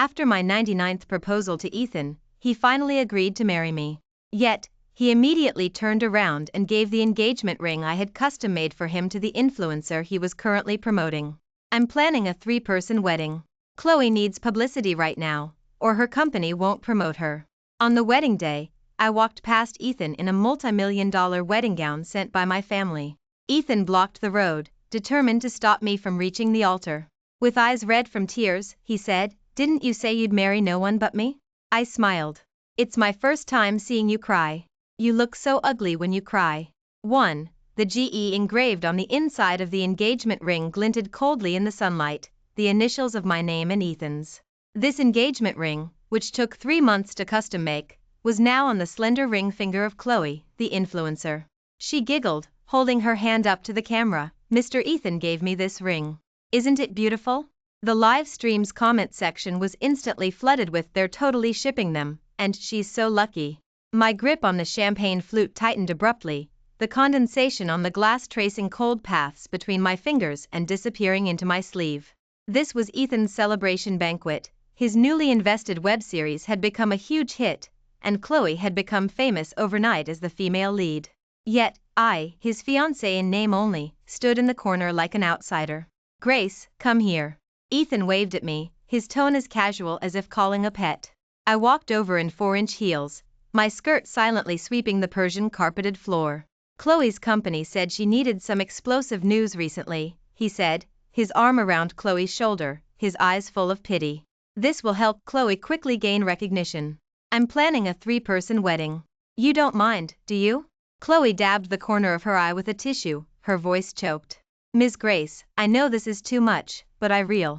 After my 99th proposal to Ethan, he finally agreed to marry me. Yet, he immediately turned around and gave the engagement ring I had custom-made for him to the influencer he was currently promoting. I'm planning a 3-person wedding. Chloe needs publicity right now, or her company won't promote her. On the wedding day, I walked past Ethan in a multi-million-dollar wedding gown sent by my family. Ethan blocked the road, determined to stop me from reaching the altar. With eyes red from tears, he said, "Didn't you say you'd marry no one but me?" I smiled. "It's my first time seeing you cry. You look so ugly when you cry." 1. The GE engraved on the inside of the engagement ring glinted coldly in the sunlight, the initials of my name and Ethan's. This engagement ring, which took 3 months to custom make, was now on the slender ring finger of Chloe, the influencer. She giggled, holding her hand up to the camera. "Mr. Ethan gave me this ring. Isn't it beautiful?" The live stream's comment section was instantly flooded with "They're totally shipping them," and "She's so lucky." My grip on the champagne flute tightened abruptly, the condensation on the glass tracing cold paths between my fingers and disappearing into my sleeve. This was Ethan's celebration banquet. His newly invested web series had become a huge hit, and Chloe had become famous overnight as the female lead. Yet, I, his fiancée in name only, stood in the corner like an outsider. "Grace, come here." Ethan waved at me, his tone as casual as if calling a pet. I walked over in 4-inch heels, my skirt silently sweeping the Persian carpeted floor. "Chloe's company said she needed some explosive news recently," he said, his arm around Chloe's shoulder, his eyes full of pity. "This will help Chloe quickly gain recognition. I'm planning a 3-person wedding. You don't mind, do you?" Chloe dabbed the corner of her eye with a tissue, her voice choked. "Ms. Grace, I know this is too much, but I really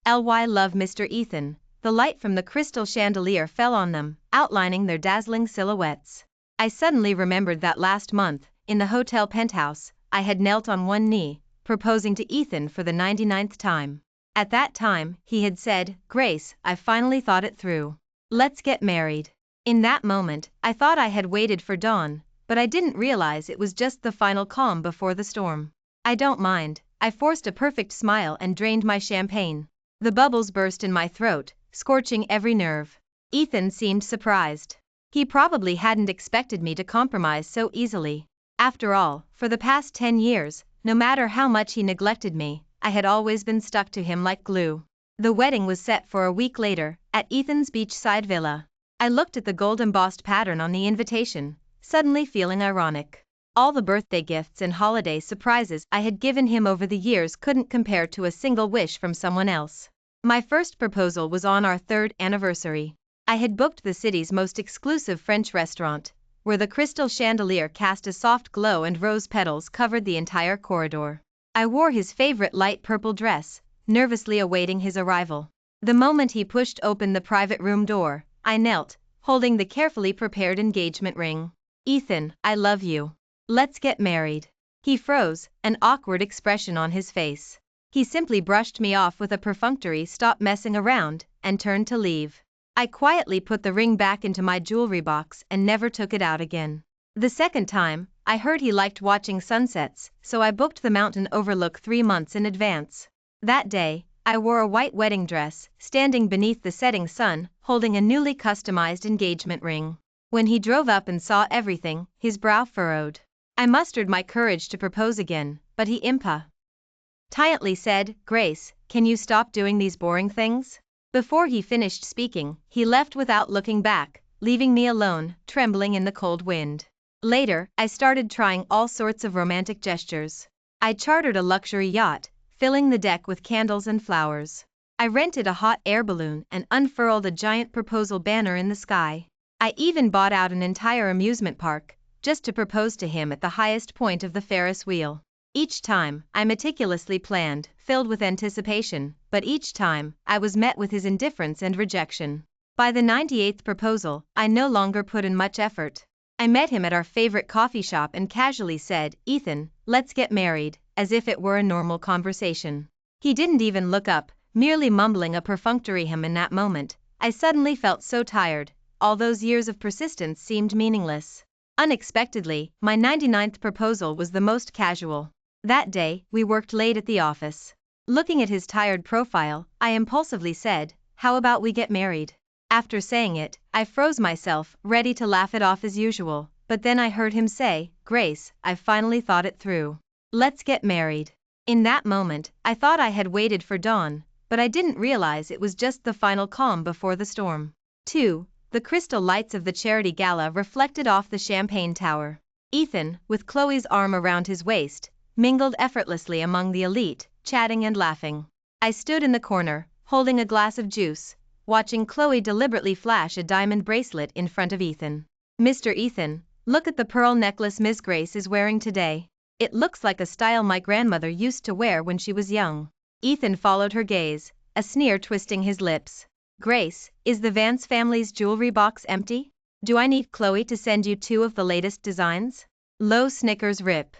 love Mr. Ethan." The light from the crystal chandelier fell on them, outlining their dazzling silhouettes. I suddenly remembered that last month, in the hotel penthouse, I had knelt on one knee, proposing to Ethan for the 99th time. At that time, he had said, "Grace, I've finally thought it through. Let's get married." In that moment, I thought I had waited for dawn, but I didn't realize it was just the final calm before the storm. "I don't mind." I forced a perfect smile and drained my champagne. The bubbles burst in my throat, scorching every nerve. Ethan seemed surprised. He probably hadn't expected me to compromise so easily. After all, for the past 10 years, no matter how much he neglected me, I had always been stuck to him like glue. The wedding was set for a week later, at Ethan's beachside villa. I looked at the gold-embossed pattern on the invitation, suddenly feeling ironic. All the birthday gifts and holiday surprises I had given him over the years couldn't compare to a single wish from someone else. My first proposal was on our 3rd anniversary. I had booked the city's most exclusive French restaurant, where the crystal chandelier cast a soft glow and rose petals covered the entire corridor. I wore his favorite light purple dress, nervously awaiting his arrival. The moment he pushed open the private room door, I knelt, holding the carefully prepared engagement ring. "Ethan, I love you. Let's get married." He froze, an awkward expression on his face. He simply brushed me off with a perfunctory "stop messing around," and turned to leave. I quietly put the ring back into my jewelry box and never took it out again. The second time, I heard he liked watching sunsets, so I booked the mountain overlook 3 months in advance. That day, I wore a white wedding dress, standing beneath the setting sun, holding a newly customized engagement ring. When he drove up and saw everything, his brow furrowed. I mustered my courage to propose again, but he impatiently said, "Grace, can you stop doing these boring things?" Before he finished speaking, he left without looking back, leaving me alone, trembling in the cold wind. Later, I started trying all sorts of romantic gestures. I chartered a luxury yacht, filling the deck with candles and flowers. I rented a hot air balloon and unfurled a giant proposal banner in the sky. I even bought out an entire amusement park, just to propose to him at the highest point of the Ferris wheel. Each time, I meticulously planned, filled with anticipation, but each time, I was met with his indifference and rejection. By the 98th proposal, I no longer put in much effort. I met him at our favorite coffee shop and casually said, "Ethan, let's get married," as if it were a normal conversation. He didn't even look up, merely mumbling a perfunctory hymn. In that moment, I suddenly felt so tired, all those years of persistence seemed meaningless. Unexpectedly, my 99th proposal was the most casual. That day, we worked late at the office. Looking at his tired profile, I impulsively said, how about we get married? After saying it, I froze myself, ready to laugh it off as usual, but then I heard him say, Grace, I've finally thought it through. Let's get married. In that moment, I thought I had waited for dawn, but I didn't realize it was just the final calm before the storm. 2. The crystal lights of the charity gala reflected off the champagne tower. Ethan, with Chloe's arm around his waist, mingled effortlessly among the elite, chatting and laughing. I stood in the corner, holding a glass of juice, watching Chloe deliberately flash a diamond bracelet in front of Ethan. Mr. Ethan, look at the pearl necklace Miss Grace is wearing today. It looks like a style my grandmother used to wear when she was young. Ethan followed her gaze, a sneer twisting his lips. Grace, is the Vance family's jewelry box empty? Do I need Chloe to send you 2 of the latest designs? Low snickers rip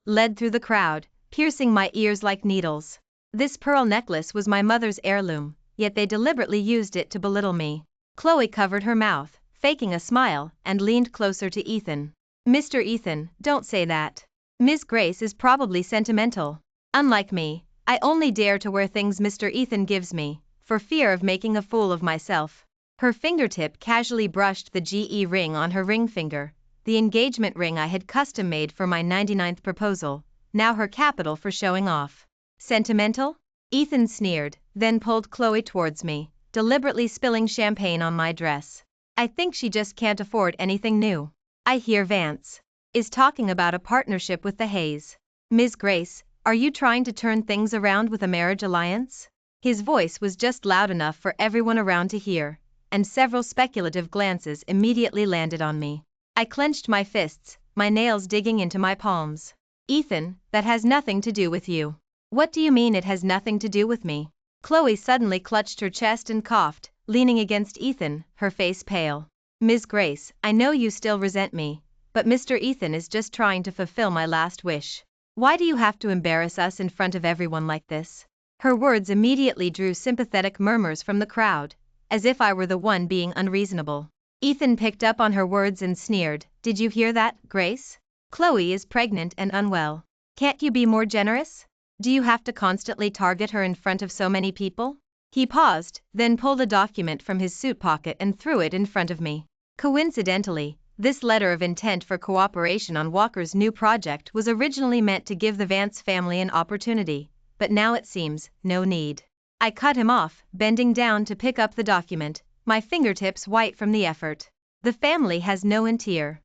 led through the crowd, piercing my ears like needles. This pearl necklace was my mother's heirloom, yet they deliberately used it to belittle me. Chloe covered her mouth, faking a smile, and leaned closer to Ethan. Mr. Ethan, don't say that. Miss Grace is probably sentimental. Unlike me, I only dare to wear things Mr. Ethan gives me, for fear of making a fool of myself. Her fingertip casually brushed the GE ring on her ring finger, the engagement ring I had custom-made for my 99th proposal, now her capital for showing off. Sentimental? Ethan sneered, then pulled Chloe towards me, deliberately spilling champagne on my dress. I think she just can't afford anything new. I hear Vance is talking about a partnership with the Hayes. Ms. Grace, are you trying to turn things around with a marriage alliance? His voice was just loud enough for everyone around to hear, and several speculative glances immediately landed on me. I clenched my fists, my nails digging into my palms. Ethan, that has nothing to do with you. What do you mean it has nothing to do with me? Chloe suddenly clutched her chest and coughed, leaning against Ethan, her face pale. Ms. Grace, I know you still resent me, but Mr. Ethan is just trying to fulfill my last wish. Why do you have to embarrass us in front of everyone like this? Her words immediately drew sympathetic murmurs from the crowd, as if I were the one being unreasonable. Ethan picked up on her words and sneered, Did you hear that, Grace? Chloe is pregnant and unwell. Can't you be more generous? Do you have to constantly target her in front of so many people? He paused, then pulled a document from his suit pocket and threw it in front of me. Coincidentally, this letter of intent for cooperation on Walker's new project was originally meant to give the Vance family an opportunity, but now it seems, no need. I cut him off, bending down to pick up the document, my fingertips white from the effort. The family has no interest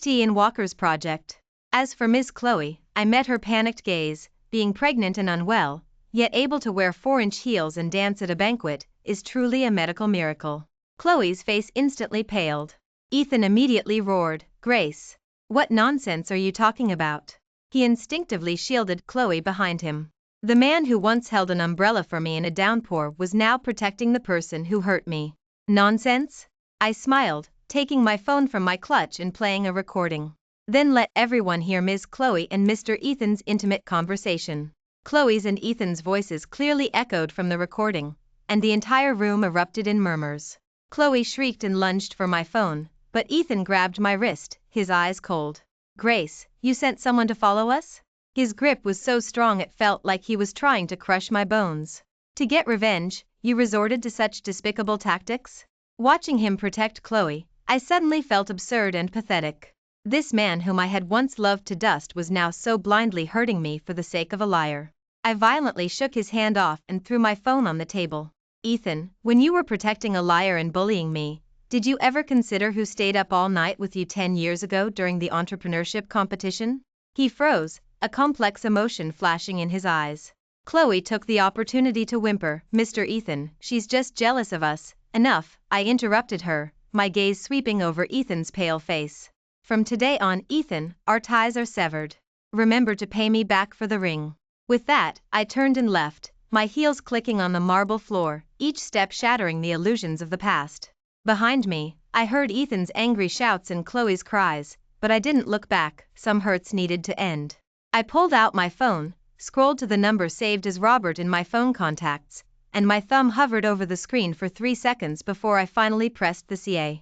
in Walker's project. As for Miss Chloe, I met her panicked gaze. Being pregnant and unwell, yet able to wear 4-inch heels and dance at a banquet, is truly a medical miracle. Chloe's face instantly paled. Ethan immediately roared, Grace, what nonsense are you talking about? He instinctively shielded Chloe behind him. The man who once held an umbrella for me in a downpour was now protecting the person who hurt me. Nonsense? I smiled, taking my phone from my clutch and playing a recording. Then let everyone hear Ms. Chloe and Mr. Ethan's intimate conversation. Chloe's and Ethan's voices clearly echoed from the recording, and the entire room erupted in murmurs. Chloe shrieked and lunged for my phone, but Ethan grabbed my wrist, his eyes cold. Grace, you sent someone to follow us? His grip was so strong it felt like he was trying to crush my bones. To get revenge, you resorted to such despicable tactics? Watching him protect Chloe, I suddenly felt absurd and pathetic. This man whom I had once loved to dust was now so blindly hurting me for the sake of a liar. I violently shook his hand off and threw my phone on the table. Ethan, when you were protecting a liar and bullying me, did you ever consider who stayed up all night with you 10 years ago during the entrepreneurship competition? He froze, a complex emotion flashing in his eyes. Chloe took the opportunity to whimper, Mr. Ethan, she's just jealous of us. Enough, I interrupted her, my gaze sweeping over Ethan's pale face. From today on, Ethan, our ties are severed. Remember to pay me back for the ring. With that, I turned and left, my heels clicking on the marble floor, each step shattering the illusions of the past. Behind me, I heard Ethan's angry shouts and Chloe's cries, but I didn't look back, some hurts needed to end. I pulled out my phone, scrolled to the number saved as Robert in my phone contacts, and my thumb hovered over the screen for 3 seconds before I finally pressed the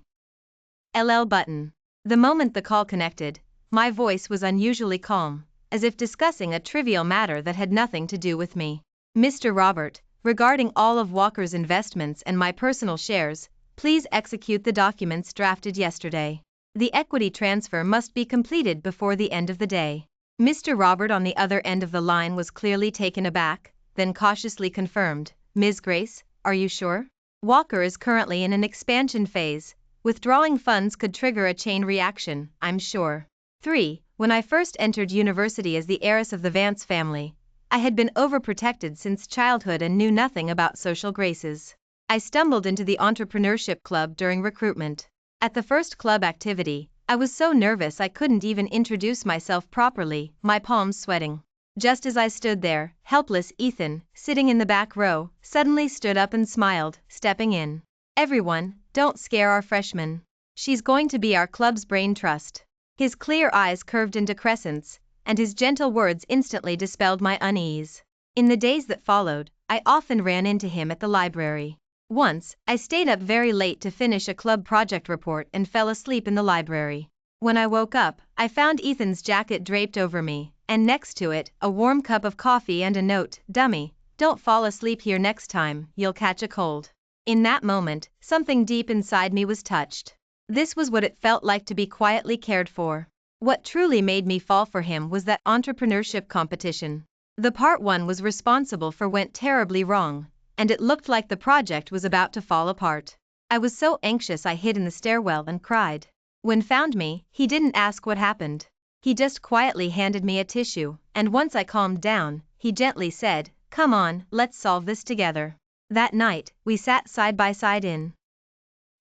call button. The moment the call connected, my voice was unusually calm, as if discussing a trivial matter that had nothing to do with me. Mr. Robert, regarding all of Walker's investments and my personal shares, please execute the documents drafted yesterday. The equity transfer must be completed before the end of the day. Mr. Robert on the other end of the line was clearly taken aback, then cautiously confirmed, Ms. Grace, are you sure? Walker is currently in an expansion phase. Withdrawing funds could trigger a chain reaction, I'm sure. 3. When I first entered university as the heiress of the Vance family, I had been overprotected since childhood and knew nothing about social graces. I stumbled into the entrepreneurship club during recruitment. At the first club activity, I was so nervous I couldn't even introduce myself properly, my palms sweating. Just as I stood there, helpless, Ethan, sitting in the back row, suddenly stood up and smiled, stepping in. Everyone, don't scare our freshman. She's going to be our club's brain trust. His clear eyes curved into crescents, and his gentle words instantly dispelled my unease. In the days that followed, I often ran into him at the library. Once, I stayed up very late to finish a club project report and fell asleep in the library. When I woke up, I found Ethan's jacket draped over me, and next to it, a warm cup of coffee and a note, "Dummy, don't fall asleep here next time, you'll catch a cold." In that moment, something deep inside me was touched. This was what it felt like to be quietly cared for. What truly made me fall for him was that entrepreneurship competition. The part one was responsible for went terribly wrong, and it looked like the project was about to fall apart. I was so anxious I hid in the stairwell and cried. When found me, he didn't ask what happened. He just quietly handed me a tissue, and once I calmed down, he gently said, "Come on, let's solve this together." That night, we sat side by side in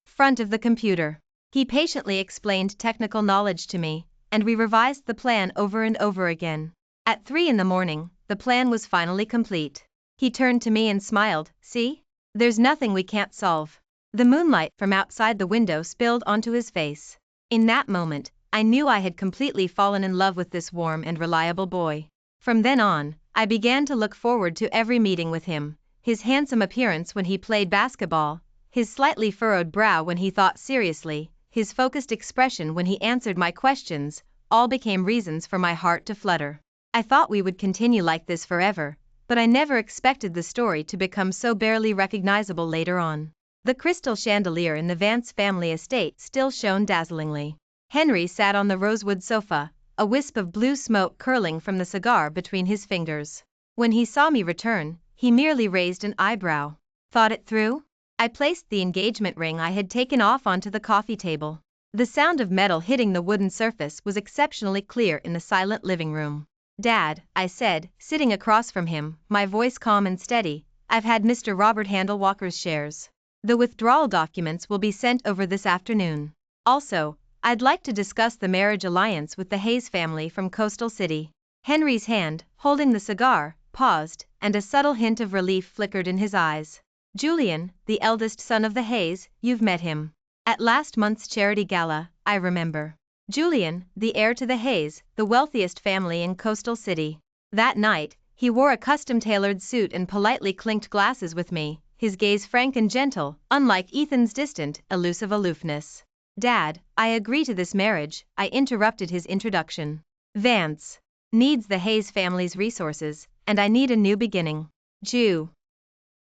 front of the computer. He patiently explained technical knowledge to me, and we revised the plan over and over again. At 3 in the morning, the plan was finally complete. He turned to me and smiled, "See? There's nothing we can't solve." The moonlight from outside the window spilled onto his face. In that moment, I knew I had completely fallen in love with this warm and reliable boy. From then on, I began to look forward to every meeting with him. His handsome appearance when he played basketball, his slightly furrowed brow when he thought seriously, his focused expression when he answered my questions, all became reasons for my heart to flutter. I thought we would continue like this forever, but I never expected the story to become so barely recognizable later on. The crystal chandelier in the Vance family estate still shone dazzlingly. Henry sat on the rosewood sofa, a wisp of blue smoke curling from the cigar between his fingers. When he saw me return, he merely raised an eyebrow. Thought it through? I placed the engagement ring I had taken off onto the coffee table. The sound of metal hitting the wooden surface was exceptionally clear in the silent living room. "Dad," I said, sitting across from him, my voice calm and steady, "I've had Mr. Robert handle Walker's shares. The withdrawal documents will be sent over this afternoon. Also, I'd like to discuss the marriage alliance with the Hayes family from Coastal City." Henry's hand, holding the cigar, paused, and a subtle hint of relief flickered in his eyes. "Julian, the eldest son of the Hayes, you've met him. At last month's charity gala, I remember. Julian, the heir to the Hayes, the wealthiest family in Coastal City. That night, he wore a custom-tailored suit and politely clinked glasses with me, his gaze frank and gentle, unlike Ethan's distant, elusive aloofness. Dad, I agree to this marriage," I interrupted his introduction. "Vance needs the Hayes family's resources, and I need a new beginning.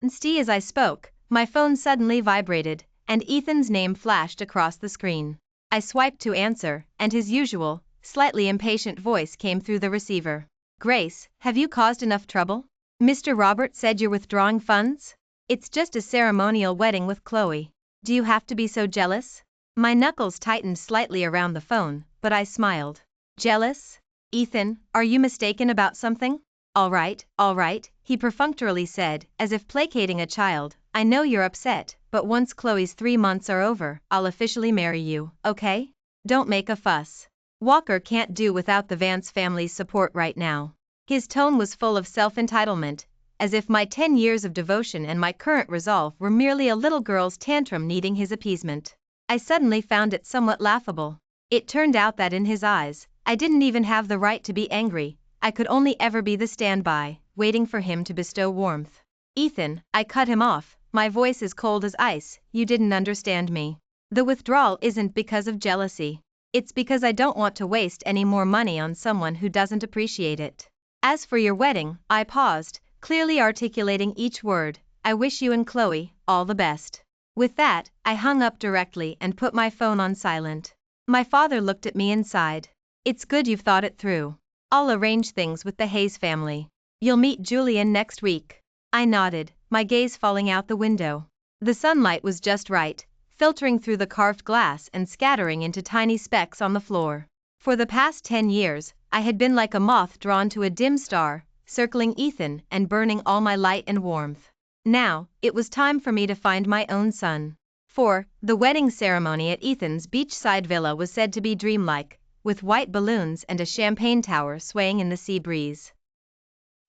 As I spoke, my phone suddenly vibrated, and Ethan's name flashed across the screen. I swiped to answer, and his usual, slightly impatient voice came through the receiver. "Grace, have you caused enough trouble? Mr. Robert said you're withdrawing funds? It's just a ceremonial wedding with Chloe. Do you have to be so jealous?" My knuckles tightened slightly around the phone, but I smiled. "Jealous? Ethan, are you mistaken about something?" All right, he perfunctorily said, as if placating a child, "I know you're upset, but once Chloe's 3 months are over, I'll officially marry you, okay? Don't make a fuss. Walker can't do without the Vance family's support right now." His tone was full of self-entitlement, as if my 10 years of devotion and my current resolve were merely a little girl's tantrum needing his appeasement. I suddenly found it somewhat laughable. It turned out that in his eyes, I didn't even have the right to be angry. I could only ever be the standby, waiting for him to bestow warmth. "Ethan," I cut him off, my voice as cold as ice, "you didn't understand me. The withdrawal isn't because of jealousy. It's because I don't want to waste any more money on someone who doesn't appreciate it. As for your wedding," I paused, clearly articulating each word, "I wish you and Chloe all the best." With that, I hung up directly and put my phone on silent. My father looked at me and sighed. "It's good you've thought it through. I'll arrange things with the Hayes family. You'll meet Julian next week." I nodded, my gaze falling out the window. The sunlight was just right, filtering through the carved glass and scattering into tiny specks on the floor. For the past 10 years, I had been like a moth drawn to a dim star, circling Ethan and burning all my light and warmth. Now, it was time for me to find my own son. For, the wedding ceremony at Ethan's beachside villa was said to be dreamlike, with white balloons and a champagne tower swaying in the sea breeze.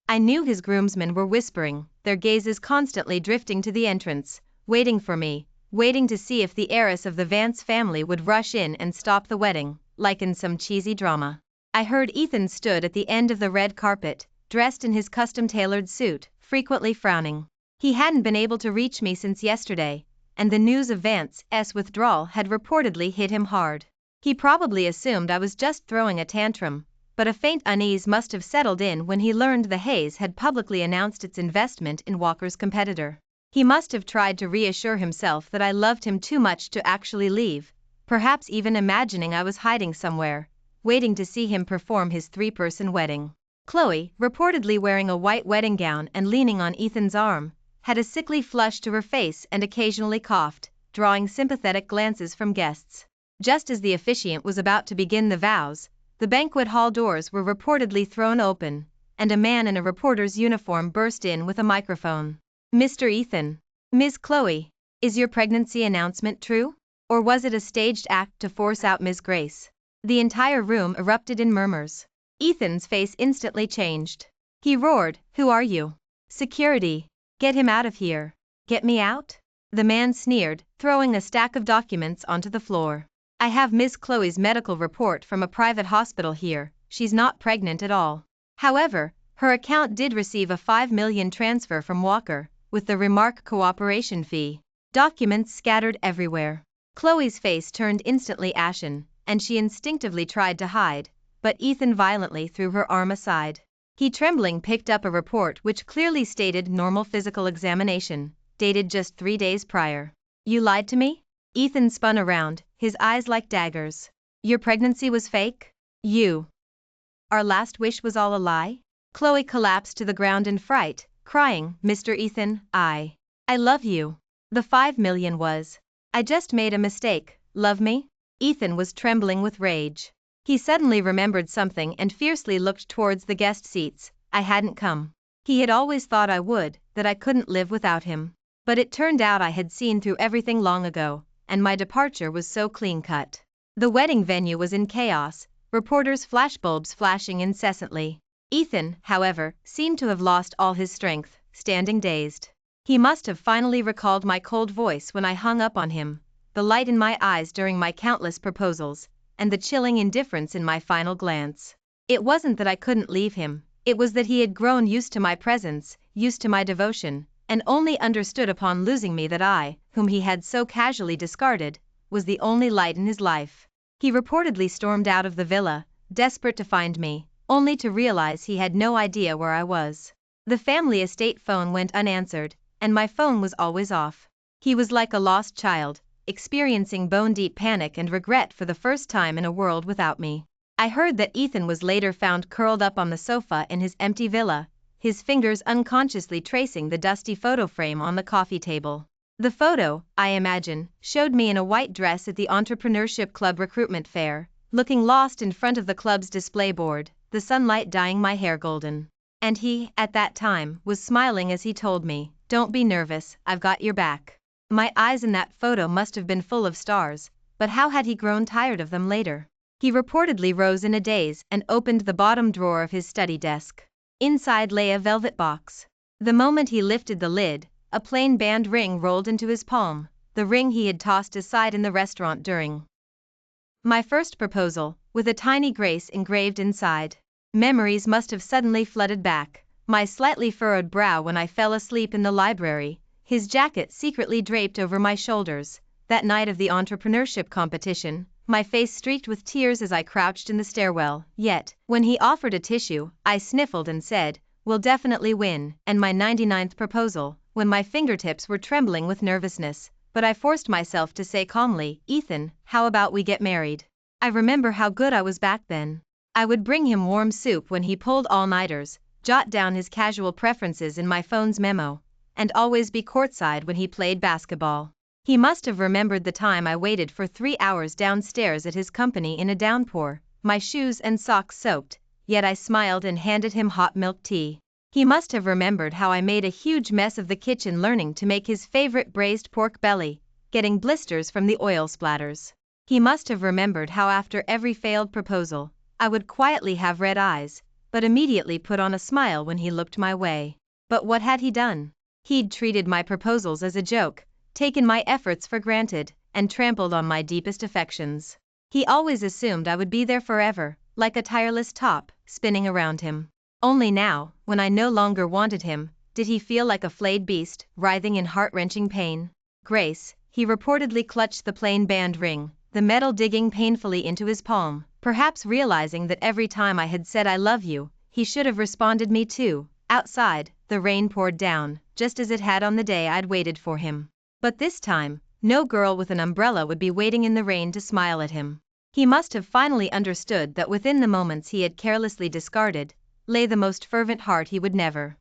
I knew his groomsmen were whispering, their gazes constantly drifting to the entrance, waiting for me, waiting to see if the heiress of the Vance family would rush in and stop the wedding, like in some cheesy drama. I heard Ethan stood at the end of the red carpet, dressed in his custom-tailored suit, frequently frowning. He hadn't been able to reach me since yesterday, and the news of Vance's withdrawal had reportedly hit him hard. He probably assumed I was just throwing a tantrum, but a faint unease must have settled in when he learned the Hayes had publicly announced its investment in Walker's competitor. He must have tried to reassure himself that I loved him too much to actually leave, perhaps even imagining I was hiding somewhere, waiting to see him perform his 3-person wedding. Chloe, reportedly wearing a white wedding gown and leaning on Ethan's arm, had a sickly flush to her face and occasionally coughed, drawing sympathetic glances from guests. Just as the officiant was about to begin the vows, the banquet hall doors were reportedly thrown open, and a man in a reporter's uniform burst in with a microphone. "Mr. Ethan, Ms. Chloe, is your pregnancy announcement true? Or was it a staged act to force out Ms. Grace?" The entire room erupted in murmurs. Ethan's face instantly changed. He roared, "Who are you? Security! Get him out of here." "Get me out?" The man sneered, throwing a stack of documents onto the floor. "I have Miss Chloe's medical report from a private hospital here, she's not pregnant at all. However, her account did receive a $5 million transfer from Walker, with the remark cooperation fee." Documents scattered everywhere. Chloe's face turned instantly ashen, and she instinctively tried to hide, but Ethan violently threw her arm aside. He trembling picked up a report which clearly stated normal physical examination, dated just 3 days prior. "You lied to me?" Ethan spun around, his eyes like daggers. "Your pregnancy was fake? Our last wish was all a lie?" Chloe collapsed to the ground in fright, crying, "Mr. Ethan, I love you. The $5 million was. I just made a mistake, love me?" Ethan was trembling with rage. He suddenly remembered something and fiercely looked towards the guest seats. I hadn't come. He had always thought I would, that I couldn't live without him. But it turned out I had seen through everything long ago, and my departure was so clean-cut. The wedding venue was in chaos, reporters' flashbulbs flashing incessantly. Ethan, however, seemed to have lost all his strength, standing dazed. He must have finally recalled my cold voice when I hung up on him, the light in my eyes during my countless proposals, and the chilling indifference in my final glance. It wasn't that I couldn't leave him, it was that he had grown used to my presence, used to my devotion, and only understood upon losing me that I, whom he had so casually discarded, was the only light in his life. He reportedly stormed out of the villa, desperate to find me, only to realize he had no idea where I was. The family estate phone went unanswered, and my phone was always off. He was like a lost child, experiencing bone-deep panic and regret for the first time in a world without me. I heard that Ethan was later found curled up on the sofa in his empty villa, his fingers unconsciously tracing the dusty photo frame on the coffee table. The photo, I imagine, showed me in a white dress at the Entrepreneurship Club recruitment fair, looking lost in front of the club's display board, the sunlight dyeing my hair golden. And he, at that time, was smiling as he told me, "Don't be nervous, I've got your back." My eyes in that photo must have been full of stars, but how had he grown tired of them later? He reportedly rose in a daze and opened the bottom drawer of his study desk. Inside lay a velvet box. The moment he lifted the lid, a plain band ring rolled into his palm, the ring he had tossed aside in the restaurant during my first proposal, with a tiny grace engraved inside. Memories must have suddenly flooded back, my slightly furrowed brow when I fell asleep in the library, his jacket secretly draped over my shoulders, that night of the entrepreneurship competition, my face streaked with tears as I crouched in the stairwell, yet, when he offered a tissue, I sniffled and said, will definitely win, and my 99th proposal, when my fingertips were trembling with nervousness, but I forced myself to say calmly, Ethan, how about we get married? I remember how good I was back then. I would bring him warm soup when he pulled all-nighters, jot down his casual preferences in my phone's memo, and always be courtside when he played basketball. He must have remembered the time I waited for 3 hours downstairs at his company in a downpour, my shoes and socks soaked, yet I smiled and handed him hot milk tea. He must have remembered how I made a huge mess of the kitchen learning to make his favorite braised pork belly, getting blisters from the oil splatters. He must have remembered how after every failed proposal, I would quietly have red eyes, but immediately put on a smile when he looked my way. But what had he done? He'd treated my proposals as a joke, taken my efforts for granted, and trampled on my deepest affections. He always assumed I would be there forever, like a tireless top, spinning around him. Only now, when I no longer wanted him, did he feel like a flayed beast, writhing in heart-wrenching pain. Grace, he reportedly clutched the plain band ring, the metal digging painfully into his palm, perhaps realizing that every time I had said I love you, he should have responded me too. Outside, the rain poured down, just as it had on the day I'd waited for him. But this time, no girl with an umbrella would be waiting in the rain to smile at him. He must have finally understood that within the moments he had carelessly discarded, lay the most fervent heart he would never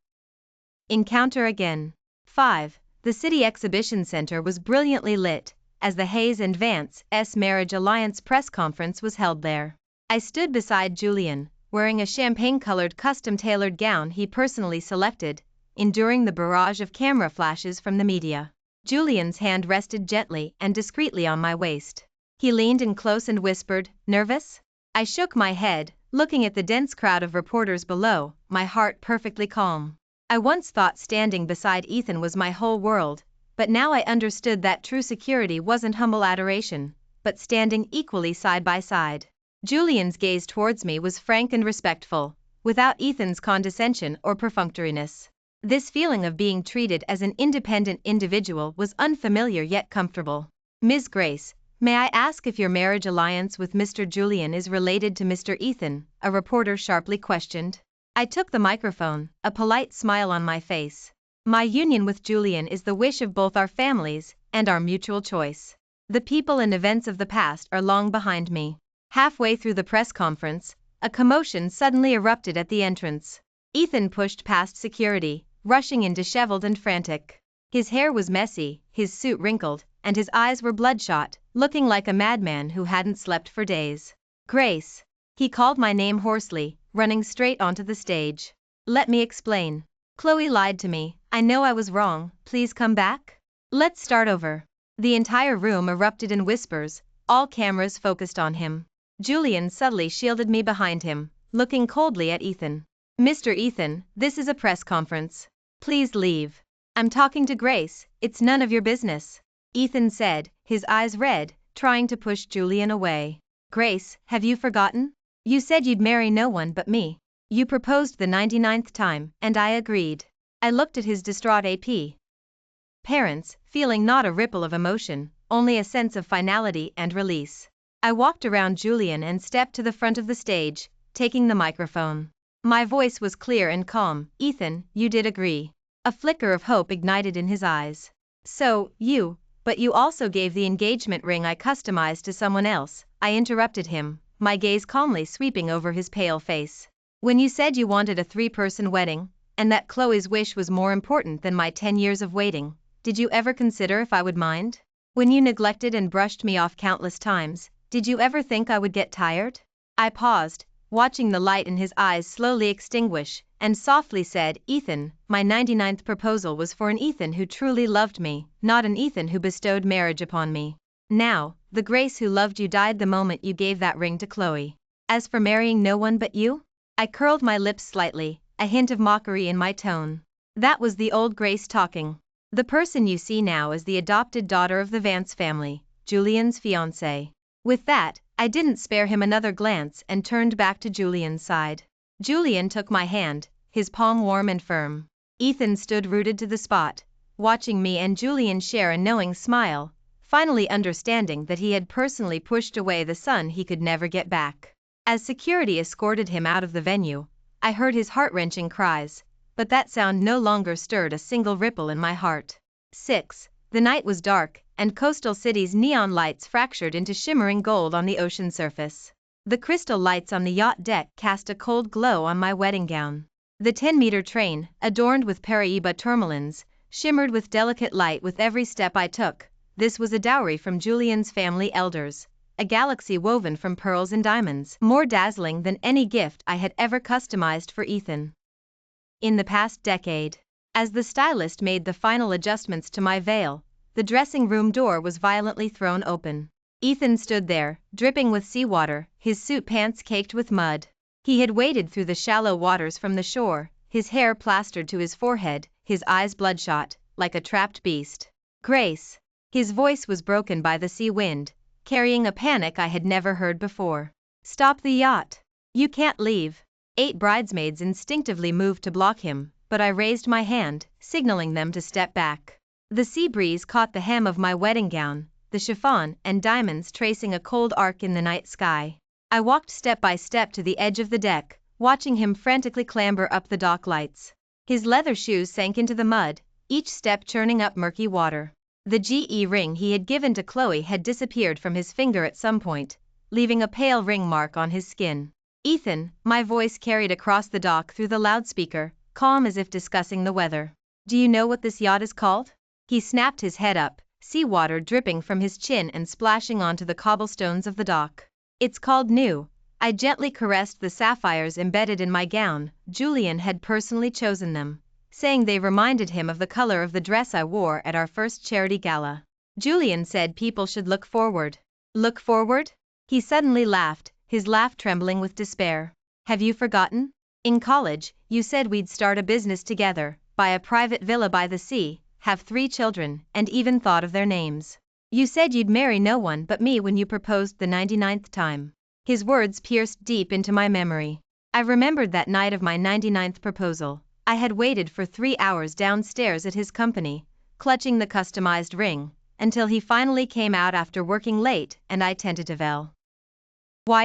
encounter again. 5. The City Exhibition Center was brilliantly lit, as the Hayes and Vance's Marriage Alliance press conference was held there. I stood beside Julian, wearing a champagne-colored custom-tailored gown he personally selected, enduring the barrage of camera flashes from the media. Julian's hand rested gently and discreetly on my waist. He leaned in close and whispered, "Nervous?" I shook my head, looking at the dense crowd of reporters below, my heart perfectly calm. I once thought standing beside Ethan was my whole world, but now I understood that true security wasn't humble adoration, but standing equally side by side. Julian's gaze towards me was frank and respectful, without Ethan's condescension or perfunctoriness. This feeling of being treated as an independent individual was unfamiliar yet comfortable. "Ms. Grace, may I ask if your marriage alliance with Mr. Julian is related to Mr. Ethan?" a reporter sharply questioned. I took the microphone, a polite smile on my face. "My union with Julian is the wish of both our families, and our mutual choice. The people and events of the past are long behind me." Halfway through the press conference, a commotion suddenly erupted at the entrance. Ethan pushed past security, rushing in disheveled and frantic. His hair was messy, his suit wrinkled, and his eyes were bloodshot, looking like a madman who hadn't slept for days. "Grace!" He called my name hoarsely, running straight onto the stage. "Let me explain. Chloe lied to me, I know I was wrong, please come back? Let's start over." The entire room erupted in whispers, all cameras focused on him. Julian subtly shielded me behind him, looking coldly at Ethan. "Mr. Ethan, this is a press conference. Please leave." "I'm talking to Grace, it's none of your business," Ethan said, his eyes red, trying to push Julian away. "Grace, have you forgotten? You said you'd marry no one but me. You proposed the 99th time, and I agreed." I looked at his distraught AP parents, feeling not a ripple of emotion, only a sense of finality and release. I walked around Julian and stepped to the front of the stage, taking the microphone. My voice was clear and calm. "Ethan, you did agree." A flicker of hope ignited in his eyes. But you also gave the engagement ring I customized to someone else," I interrupted him, my gaze calmly sweeping over his pale face. "When you said you wanted a 3-person wedding, and that Chloe's wish was more important than my 10 years of waiting, did you ever consider if I would mind? When you neglected and brushed me off countless times, did you ever think I would get tired?" I paused, watching the light in his eyes slowly extinguish, and softly said, "Ethan, my 99th proposal was for an Ethan who truly loved me, not an Ethan who bestowed marriage upon me. Now, the Grace who loved you died the moment you gave that ring to Chloe. As for marrying no one but you?" I curled my lips slightly, a hint of mockery in my tone. "That was the old Grace talking. The person you see now is the adopted daughter of the Vance family, Julian's fiancée." With that, I didn't spare him another glance and turned back to Julian's side. Julian took my hand, his palm warm and firm. Ethan stood rooted to the spot, watching me and Julian share a knowing smile, finally understanding that he had personally pushed away the son he could never get back. As security escorted him out of the venue, I heard his heart-wrenching cries, but that sound no longer stirred a single ripple in my heart. 6. The night was dark, and coastal city's neon lights fractured into shimmering gold on the ocean surface. The crystal lights on the yacht deck cast a cold glow on my wedding gown. The 10-meter train, adorned with Paraiba tourmalines, shimmered with delicate light with every step I took. This was a dowry from Julian's family elders, a galaxy woven from pearls and diamonds, more dazzling than any gift I had ever customized for Ethan. In the past decade, as the stylist made the final adjustments to my veil, the dressing room door was violently thrown open. Ethan stood there, dripping with seawater, his suit pants caked with mud. He had waded through the shallow waters from the shore, his hair plastered to his forehead, his eyes bloodshot, like a trapped beast. Grace. His voice was broken by the sea wind, carrying a panic I had never heard before. Stop the yacht. You can't leave. 8 bridesmaids instinctively moved to block him, but I raised my hand, signaling them to step back. The sea breeze caught the hem of my wedding gown, the chiffon and diamonds tracing a cold arc in the night sky. I walked step by step to the edge of the deck, watching him frantically clamber up the dock lights. His leather shoes sank into the mud, each step churning up murky water. The GE ring he had given to Chloe had disappeared from his finger at some point, leaving a pale ring mark on his skin. Ethan, my voice carried across the dock through the loudspeaker, calm as if discussing the weather. Do you know what this yacht is called? He snapped his head up, seawater dripping from his chin and splashing onto the cobblestones of the dock. It's called New. I gently caressed the sapphires embedded in my gown. Julian had personally chosen them, saying they reminded him of the color of the dress I wore at our first charity gala. Julian said people should look forward. Look forward? He suddenly laughed, his laugh trembling with despair. Have you forgotten? In college, you said we'd start a business together, buy a private villa by the sea, have 3 children, and even thought of their names. You said you'd marry no one but me when you proposed the 99th time. His words pierced deep into my memory. I remembered that night of my 99th proposal. I had waited for 3 hours downstairs at his company, clutching the customized ring, until he finally came out after working late and I tentatively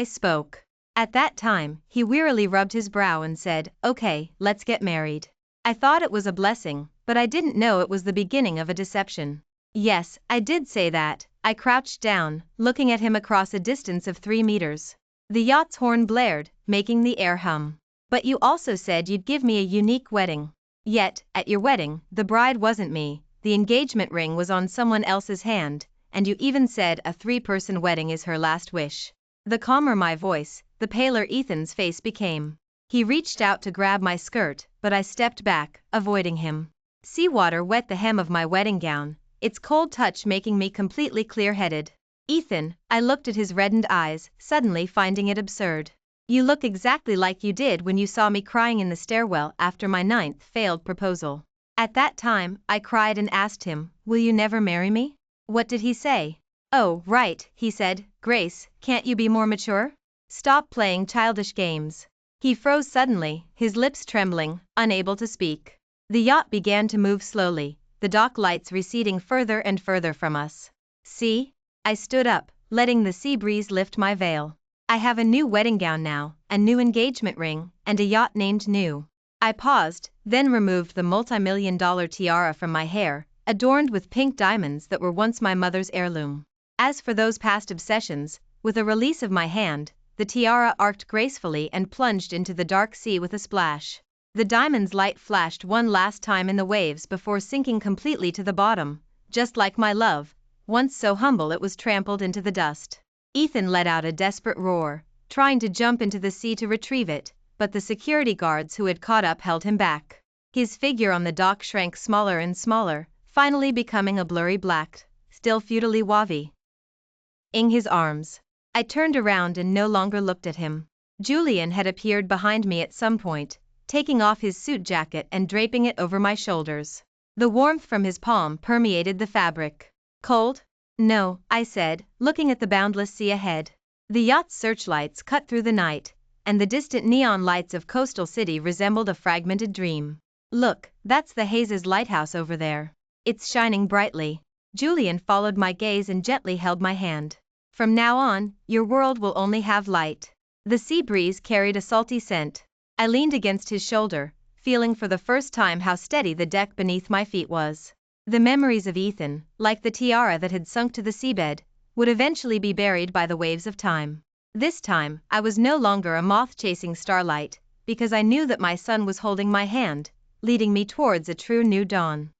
spoke. At that time, he wearily rubbed his brow and said, "Okay, let's get married." I thought it was a blessing, but I didn't know it was the beginning of a deception. Yes, I did say that. I crouched down, looking at him across a distance of 3 meters. The yacht's horn blared, making the air hum. But you also said you'd give me a unique wedding. Yet, at your wedding, the bride wasn't me, the engagement ring was on someone else's hand, and you even said a 3-person wedding is her last wish. The calmer my voice, the paler Ethan's face became. He reached out to grab my skirt, but I stepped back, avoiding him. Seawater wet the hem of my wedding gown, its cold touch making me completely clear-headed. Ethan, I looked at his reddened eyes, suddenly finding it absurd. You look exactly like you did when you saw me crying in the stairwell after my 9th failed proposal. At that time, I cried and asked him, "Will you never marry me?" What did he say? "Oh, right," he said, "Grace, can't you be more mature? Stop playing childish games." He froze suddenly, his lips trembling, unable to speak. The yacht began to move slowly, the dock lights receding further and further from us. See? I stood up, letting the sea breeze lift my veil. I have a new wedding gown now, a new engagement ring, and a yacht named New. I paused, then removed the multi-million-dollar tiara from my hair, adorned with pink diamonds that were once my mother's heirloom. As for those past obsessions, with a release of my hand, the tiara arced gracefully and plunged into the dark sea with a splash. The diamond's light flashed one last time in the waves before sinking completely to the bottom, just like my love, once so humble it was trampled into the dust. Ethan let out a desperate roar, trying to jump into the sea to retrieve it, but the security guards who had caught up held him back. His figure on the dock shrank smaller and smaller, finally becoming a blurry black, still futilely wavy. In his arms. I turned around and no longer looked at him. Julian had appeared behind me at some point, taking off his suit jacket and draping it over my shoulders. The warmth from his palm permeated the fabric. Cold? No, I said, looking at the boundless sea ahead. The yacht's searchlights cut through the night, and the distant neon lights of coastal city resembled a fragmented dream. Look, that's the Hayes' lighthouse over there. It's shining brightly. Julian followed my gaze and gently held my hand. From now on, your world will only have light. The sea breeze carried a salty scent. I leaned against his shoulder, feeling for the first time how steady the deck beneath my feet was. The memories of Ethan, like the tiara that had sunk to the seabed, would eventually be buried by the waves of time. This time, I was no longer a moth chasing starlight, because I knew that my son was holding my hand, leading me towards a true new dawn.